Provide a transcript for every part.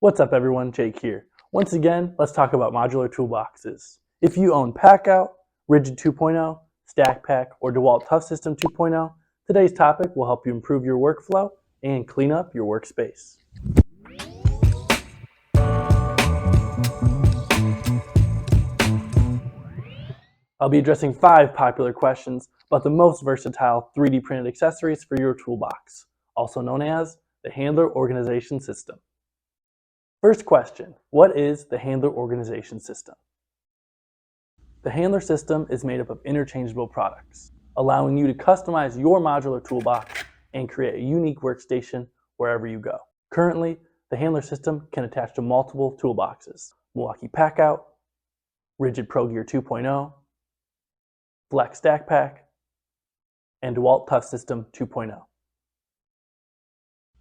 What's up everyone, Jake here. Once again, let's talk about modular toolboxes. If you own Packout, RIdgid 2.0, Stackpack, or Dewalt Toughsystem 2.0, today's topic will help you improve your workflow and clean up your workspace. I'll be addressing 5 popular questions about the most versatile 3D printed accessories for your toolbox, also known as the Handler Organization System. First question, what is the Handler Organization System? The Handler system is made up of interchangeable products, allowing you to customize your modular toolbox and create a unique workstation wherever you go. Currently, the Handler system can attach to multiple toolboxes: Milwaukee Packout, RIdgid Pro Gear 2.0, Flex Stackpack, and Dewalt Toughsystem 2.0.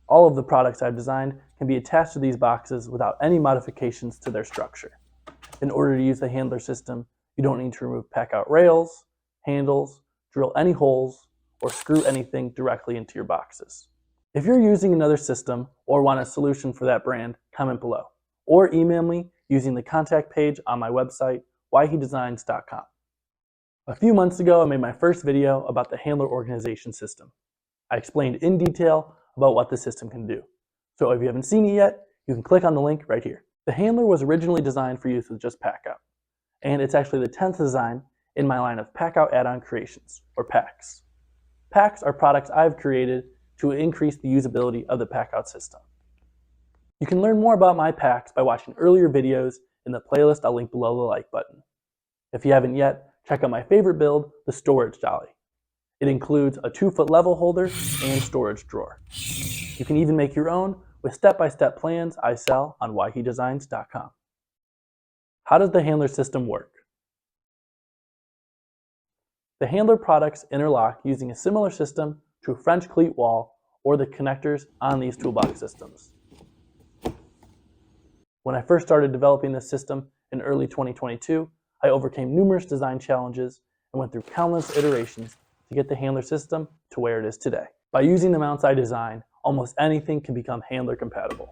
All of the products I've designed can be attached to these boxes without any modifications to their structure. In order to use the Handler system, you don't need to remove Packout rails, handles, drill any holes, or screw anything directly into your boxes. If you're using another system or want a solution for that brand, comment below, or email me using the contact page on my website, whyhedesigns.com. A few months ago, I made my first video about the Handler Organization System. I explained in detail about what the system can do. So if you haven't seen it yet, you can click on the link right here. The Handler was originally designed for use with just Packout, and it's actually the 10th design in my line of Packout add-on creations, or packs. Packs are products I've created to increase the usability of the Packout system. You can learn more about my packs by watching earlier videos in the playlist I'll link below the like button. If you haven't yet, check out my favorite build, the Storage Dolly. It includes a 2-foot level holder and storage drawer. You can even make your own with step-by-step plans I sell on whyhedesigns.com. How does the Handler system work? The Handler products interlock using a similar system to a French cleat wall or the connectors on these toolbox systems. When I first started developing this system in early 2022, I overcame numerous design challenges and went through countless iterations to get the Handler system to where it is today. By using the mounts I designed, almost anything can become Handler compatible.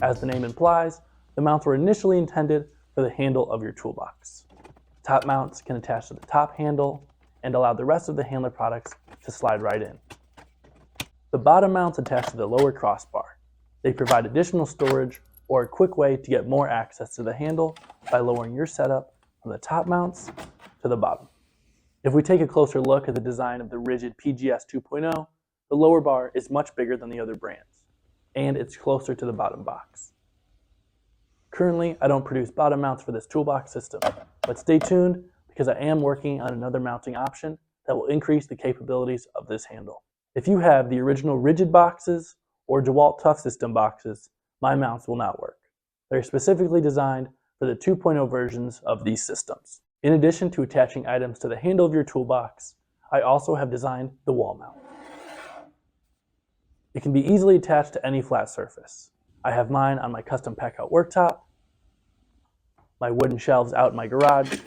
As the name implies, the mounts were initially intended for the handle of your toolbox. Top mounts can attach to the top handle and allow the rest of the Handler products to slide right in. The bottom mounts attach to the lower crossbar. They provide additional storage or a quick way to get more access to the handle by lowering your setup from the top mounts to the bottom. If we take a closer look at the design of the RIdgid PGS 2.0, the lower bar is much bigger than the other brands, and it's closer to the bottom box. Currently, I don't produce bottom mounts for this toolbox system, but stay tuned because I am working on another mounting option that will increase the capabilities of this handle. If you have the original RIdgid boxes or Dewalt Toughsystem boxes, my mounts will not work. They're specifically designed for the 2.0 versions of these systems. In addition to attaching items to the handle of your toolbox, I also have designed the wall mount. It can be easily attached to any flat surface. I have mine on my custom Packout worktop, my wooden shelves out in my garage,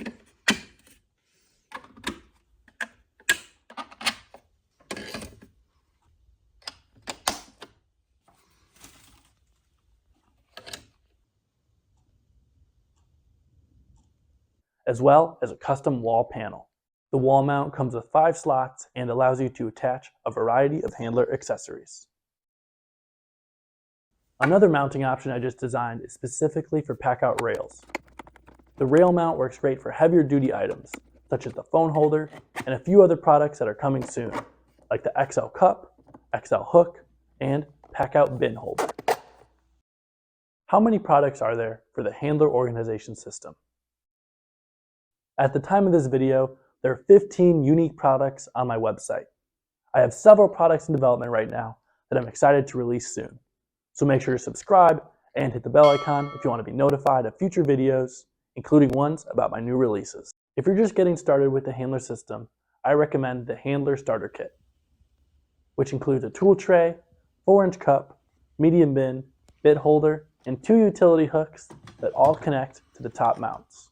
as well as a custom wall panel. The wall mount comes with 5 slots and allows you to attach a variety of Handler accessories. Another mounting option I just designed is specifically for Packout rails. The rail mount works great for heavier duty items, such as the phone holder and a few other products that are coming soon, like the XL cup, XL hook, and Packout bin holder. How many products are there for the Handler Organization System? At the time of this video, there are 15 unique products on my website. I have several products in development right now that I'm excited to release soon. So make sure to subscribe and hit the bell icon if you want to be notified of future videos, including ones about my new releases. If you're just getting started with the handler system, I recommend the Handler Starter Kit, which includes a tool tray, 4-inch cup, medium bin, bit holder, and 2 utility hooks that all connect to the top mounts.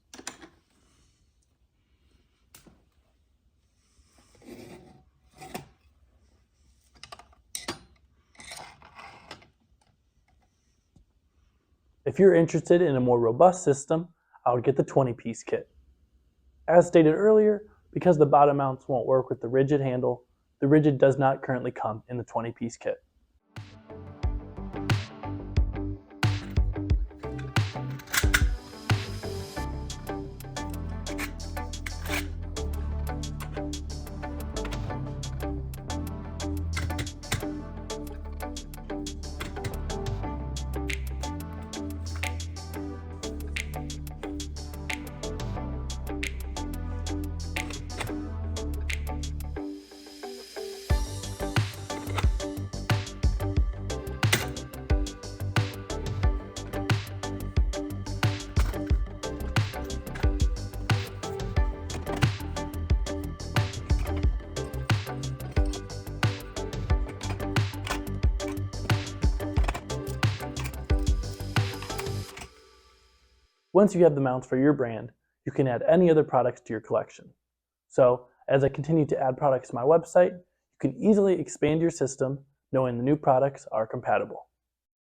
If you're interested in a more robust system, I would get the 20-piece kit. As stated earlier, because the bottom mounts won't work with the RIdgid handle, the RIdgid does not currently come in the 20-piece kit. Once you have the mounts for your brand, you can add any other products to your collection. So, as I continue to add products to my website, you can easily expand your system knowing the new products are compatible.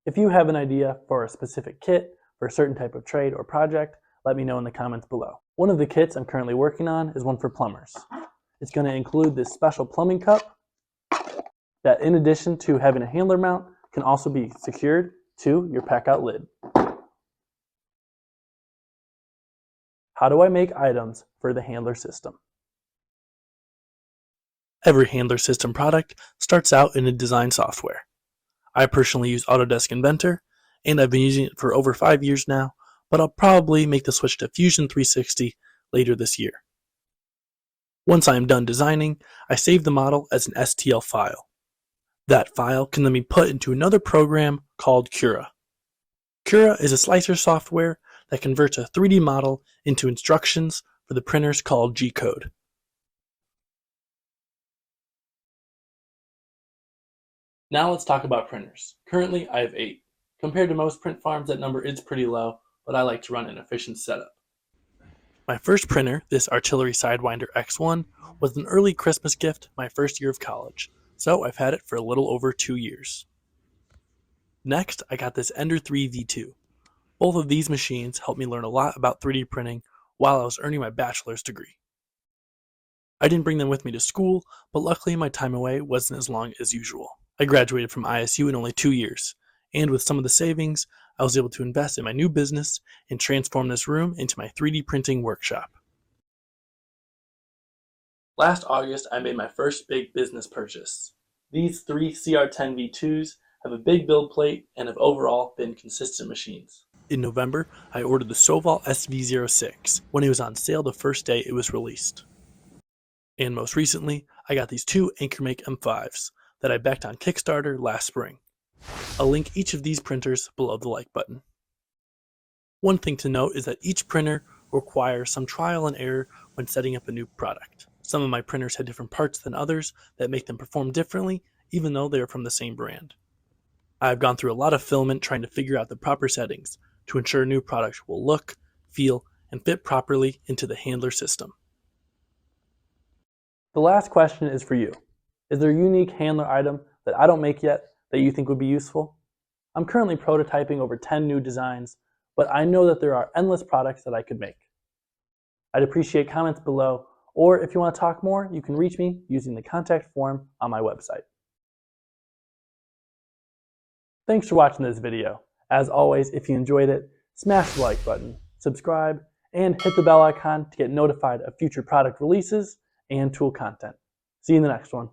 If you have an idea for a specific kit for a certain type of trade or project, let me know in the comments below. One of the kits I'm currently working on is one for plumbers. It's going to include this special plumbing cup that, in addition to having a handler mount, can also be secured to your Packout lid. How do I make items for the handler system? Every handler system product starts out in a design software. I personally use Autodesk Inventor, and I've been using it for over 5 years now, but I'll probably make the switch to Fusion 360 later this year. Once I am done designing, I save the model as an STL file. That file can then be put into another program called Cura. Cura is a slicer software that converts a 3D model into instructions for the printers called G-code. Now let's talk about printers. Currently I have 8. Compared to most print farms, that number is pretty low, but I like to run an efficient setup. My first printer, this Artillery Sidewinder X1, was an early Christmas gift my first year of college, so I've had it for a little over 2 years. Next, I got this Ender 3 V2. Both of these machines helped me learn a lot about 3D printing while I was earning my bachelor's degree. I didn't bring them with me to school, but luckily my time away wasn't as long as usual. I graduated from ISU in only 2 years, and with some of the savings, I was able to invest in my new business and transform this room into my 3D printing workshop. Last August, I made my first big business purchase. These 3 CR10 V2s have a big build plate and have overall been consistent machines. In November, I ordered the Soval SV06 when it was on sale the first day it was released. And most recently, I got these 2 AnchorMake M5s that I backed on Kickstarter last spring. I'll link each of these printers below the like button. One thing to note is that each printer requires some trial and error when setting up a new product. Some of my printers had different parts than others that make them perform differently, even though they are from the same brand. I've gone through a lot of filament trying to figure out the proper settings to ensure a new product will look, feel, and fit properly into the handler system. The last question is for you. Is there a unique handler item that I don't make yet that you think would be useful? I'm currently prototyping over 10 new designs, but I know that there are endless products that I could make. I'd appreciate comments below, or if you want to talk more, you can reach me using the contact form on my website. Thanks for watching this video. As always, if you enjoyed it, smash the like button, subscribe, and hit the bell icon to get notified of future product releases and tool content. See you in the next one.